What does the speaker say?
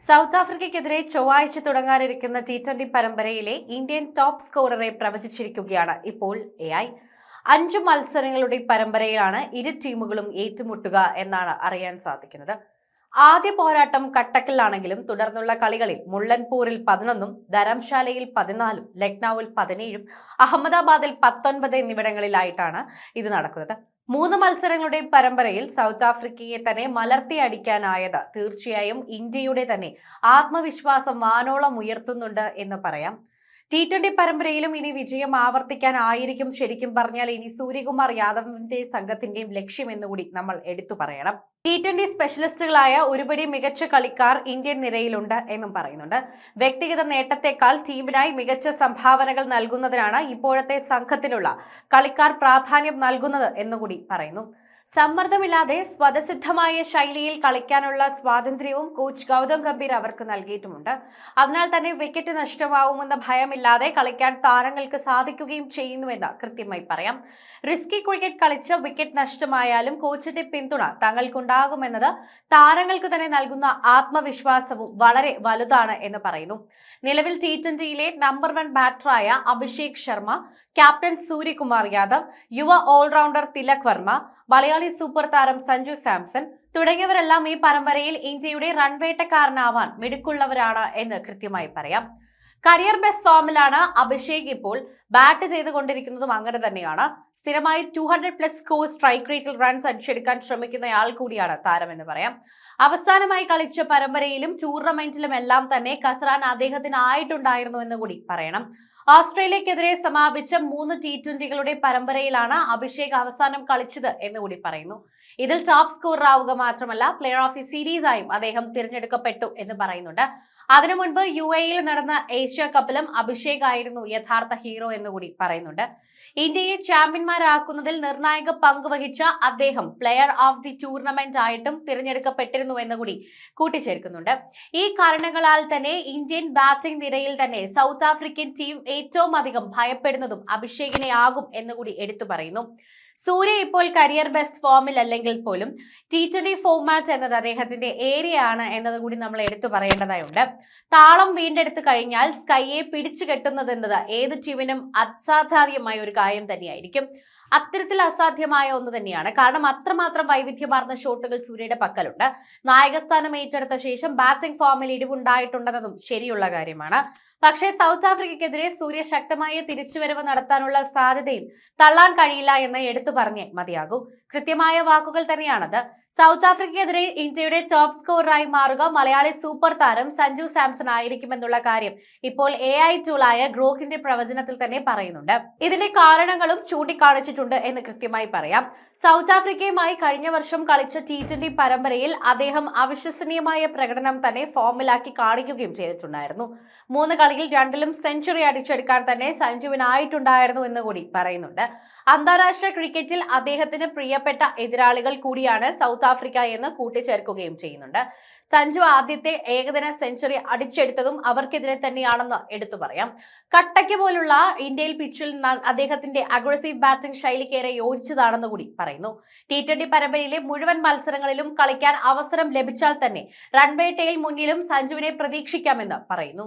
South ആഫ്രിക്കയ്ക്കെതിരെ ചൊവ്വാഴ്ച തുടങ്ങാനിരിക്കുന്ന T20 പരമ്പരയിലെ Indian top സ്കോററെ പ്രവചിച്ചിരിക്കുകയാണ് ഇപ്പോൾ AI. 5 മത്സരങ്ങളുടെ പരമ്പരയിലാണ് ഇരു ടീമുകളും ഏറ്റുമുട്ടുക എന്നാണ് അറിയാൻ സാധിക്കുന്നത്. ആദ്യ പോരാട്ടം കട്ടക്കിലാണെങ്കിലും തുടർന്നുള്ള കളികളിൽ മുള്ളൻപൂരിൽ 11, ധരംശാലയിൽ 14, ലക്നൌവിൽ 17, അഹമ്മദാബാദിൽ 19 എന്നിവിടങ്ങളിലായിട്ടാണ് ഇത് നടക്കുന്നത്. 3 മത്സരങ്ങളുടെ പരമ്പരയിൽ സൗത്ത് ആഫ്രിക്കയെ തന്നെ മലർത്തിയടിക്കാനായത് തീർച്ചയായും ഇന്ത്യയുടെ തന്നെ ആത്മവിശ്വാസം വാനോളം ഉയർത്തുന്നുണ്ട് എന്ന് പറയാം. T20 പരമ്പരയിലും ഇനി വിജയം ആവർത്തിക്കാനായിരിക്കും ശരിക്കും പറഞ്ഞാൽ ഇനി സൂര്യകുമാർ യാദവിന്റെ സംഘത്തിന്റെയും ലക്ഷ്യം എന്നുകൂടി നമ്മൾ എടുത്തു പറയണം. T20 സ്പെഷ്യലിസ്റ്റുകളായ ഒരുപടി മികച്ച കളിക്കാർ ഇന്ത്യൻ നിരയിലുണ്ട് എന്നും പറയുന്നുണ്ട്. വ്യക്തിഗത നേട്ടത്തെക്കാൾ ടീമിനായി മികച്ച സംഭാവനകൾ നൽകുന്നതിനാണ് ഇപ്പോഴത്തെ സംഘത്തിലുള്ള കളിക്കാർ പ്രാധാന്യം നൽകുന്നത് എന്നുകൂടി പറയുന്നു. സമ്മർദ്ദമില്ലാതെ സ്വതസിദ്ധമായ ശൈലിയിൽ കളിക്കാനുള്ള സ്വാതന്ത്ര്യവും കോച്ച് ഗൗതം ഗംഭീർ അവർക്ക് നൽകിയിട്ടുമുണ്ട്. അതിനാൽ തന്നെ വിക്കറ്റ് നഷ്ടമാവുമെന്ന ഭയമില്ലാതെ കളിക്കാൻ താരങ്ങൾക്ക് സാധിക്കുകയും ചെയ്യുന്നുവെന്ന് കൃത്യമായി പറയാം. റിസ്കി ക്രിക്കറ്റ് കളിച്ച് വിക്കറ്റ് നഷ്ടമായാലും കോച്ചിന്റെ പിന്തുണ തങ്ങൾക്കുണ്ടാകുമെന്നത് താരങ്ങൾക്ക് തന്നെ നൽകുന്ന ആത്മവിശ്വാസവും വളരെ വലുതാണ് എന്ന് പറയുന്നു. നിലവിൽ T20യിലെ നമ്പർ 1 ബാറ്ററായ അഭിഷേക് ശർമ്മ, ക്യാപ്റ്റൻ സൂര്യകുമാർ യാദവ്, യുവ ഓൾറൗണ്ടർ തിലക് വർമ്മ, മലയാളി സൂപ്പർ താരം സഞ്ജു സാംസൺ തുടങ്ങിയവരെല്ലാം ഈ പരമ്പരയിൽ ഇന്ത്യയുടെ റൺവേട്ടക്കാരനാവാൻ മിടുക്കുള്ളവരാണ് എന്ന് കൃത്യമായി പറയാം. കരിയർ ബെസ്റ്റ് ഫോമിലാണ് അഭിഷേക് ഇപ്പോൾ. ബാറ്റ് ചെയ്തുകൊണ്ടിരിക്കുന്നതും അങ്ങനെ തന്നെയാണ്. സ്ഥിരമായി 200+ സ്കോർ സ്ട്രൈക്ക് റേറ്റിൽ റൺസ് അടിച്ചെടുക്കാൻ ശ്രമിക്കുന്നയാൾ കൂടിയാണ് താരമെന്ന് പറയാം. അവസാനമായി കളിച്ച പരമ്പരയിലും ടൂർണമെന്റിലും എല്ലാം തന്നെ കസറാൻ അദ്ദേഹത്തിനായിട്ടുണ്ടായിരുന്നു എന്ന് കൂടി പറയണം. ഓസ്ട്രേലിയക്കെതിരെ സമാപിച്ച 3 T20കളുടെ പരമ്പരയിലാണ് അഭിഷേക് അവസാനം കളിച്ചത് എന്നുകൂടി പറയുന്നു. ഇതിൽ ടോപ്പ് സ്കോറർ ആവുക മാത്രമല്ല പ്ലെയർ ഓഫ് ദി സീരീസ് ആയും അദ്ദേഹം തിരഞ്ഞെടുക്കപ്പെട്ടു എന്ന് പറയുന്നുണ്ട്. അതിനു മുൻപ് UAEയിൽ നടന്ന ഏഷ്യ കപ്പിലും അഭിഷേക് ആയിരുന്നു യഥാർത്ഥ ഹീറോ എന്നുകൂടി പറയുന്നുണ്ട്. ഇന്ത്യയെ ചാമ്പ്യന്മാരാക്കുന്നതിൽ നിർണായക പങ്ക് വഹിച്ച അദ്ദേഹം പ്ലെയർ ഓഫ് ദി ടൂർണമെന്റ് ആയിട്ടും തിരഞ്ഞെടുക്കപ്പെട്ടിരുന്നു എന്നുകൂടി കൂട്ടിച്ചേർക്കുന്നുണ്ട്. ഈ കാരണങ്ങളാൽ തന്നെ ഇന്ത്യൻ ബാറ്റിംഗ് നിരയിൽ തന്നെ സൗത്ത് ആഫ്രിക്കൻ ടീം ഏറ്റവും അധികം ഭയപ്പെടുന്നതും അഭിഷേകിനെ ആകും എന്നുകൂടി എടുത്തു പറയുന്നു. സൂര്യ ഇപ്പോൾ കരിയർ ബെസ്റ്റ് ഫോമിൽ അല്ലെങ്കിൽ പോലും T20 ഫോർമാറ്റ് എന്നത് അദ്ദേഹത്തിന്റെ ഏരിയ ആണ് എന്നതുകൂടി നമ്മൾ എടുത്തു പറയേണ്ടതായുണ്ട്. താളം വീണ്ടെടുത്തു കഴിഞ്ഞാൽ സ്കൈയെ പിടിച്ചു കെട്ടുന്നതെന്നത് ഏത് ടീമിനും അസാധ്യമായ ഒരു കാര്യം തന്നെയായിരിക്കും. അത്തരത്തിൽ അസാധ്യമായ ഒന്ന് തന്നെയാണ്. കാരണം അത്രമാത്രം വൈവിധ്യമാർന്ന ഷോട്ടുകൾ സൂര്യയുടെ പക്കലുണ്ട്. നായകസ്ഥാനം ഏറ്റെടുത്ത ശേഷം ബാറ്റിംഗ് ഫോമിൽ ഇടിവുണ്ടായിട്ടുണ്ടെന്നതും ശരിയുള്ള കാര്യമാണ്. പക്ഷേ സൗത്ത് ആഫ്രിക്കയ്ക്കെതിരെ സൂര്യ ശക്തമായ തിരിച്ചുവരവ് നടത്താനുള്ള സാധ്യതയും തള്ളാൻ കഴിയില്ല എന്ന് എടുത്തു പറഞ്ഞേ മതിയാകൂ. കൃത്യമായ വാക്കുകൾ തന്നെയാണത്. സൗത്ത് ആഫ്രിക്കയ്ക്കെതിരെ ഇന്ത്യയുടെ ടോപ്പ് സ്കോററായി മാറുക മലയാളി സൂപ്പർ താരം സഞ്ജു സാംസൺ ആയിരിക്കുമെന്നുള്ള കാര്യം ഇപ്പോൾ AI ടൂളായ ഗ്രോക്കിന്റെ പ്രവചനത്തിൽ തന്നെ പറയുന്നുണ്ട്. ഇതിന്റെ കാരണങ്ങളും ചൂണ്ടിക്കാണിച്ചിട്ടുണ്ട് എന്ന് കൃത്യമായി പറയാം. സൗത്ത് ആഫ്രിക്കയുമായി കഴിഞ്ഞ വർഷം കളിച്ച T20 പരമ്പരയിൽ അദ്ദേഹം അവിശ്വസനീയമായ പ്രകടനം തന്നെ ഫോമിലാക്കി കാണിക്കുകയും ചെയ്തിട്ടുണ്ടായിരുന്നു. 3 കളിയിൽ 2ലും സെഞ്ചുറി അടിച്ചെടുക്കാൻ തന്നെ സഞ്ജുവിനായിട്ടുണ്ടായിരുന്നു എന്ന് കൂടി പറയുന്നുണ്ട്. അന്താരാഷ്ട്ര ക്രിക്കറ്റിൽ അദ്ദേഹത്തിന് പ്രിയപ്പെട്ട എതിരാളികൾ കൂടിയാണ് സൗത്ത് ആഫ്രിക്ക എന്ന് കൂട്ടിച്ചേർക്കുകയും ചെയ്യുന്നുണ്ട്. സഞ്ജു ആദ്യത്തെ ഏകദിന സെഞ്ചുറി അടിച്ചെടുത്തതും അവർക്കെതിരെ തന്നെയാണെന്ന് എടുത്തു പറയാം. കട്ടയ്ക്ക് പോലുള്ള ഇന്ത്യയിൽ പിച്ചിൽ അദ്ദേഹത്തിന്റെ അഗ്രസീവ് ബാറ്റിംഗ് ശൈലിക്കേറെ യോജിച്ചതാണെന്ന് കൂടി പറയുന്നു. T20 പരമ്പരയിലെ മുഴുവൻ മത്സരങ്ങളിലും കളിക്കാൻ അവസരം ലഭിച്ചാൽ തന്നെ റൺവേട്ടയിൽ മുന്നിലും സഞ്ജുവിനെ പ്രതീക്ഷിക്കാമെന്ന് പറയുന്നു.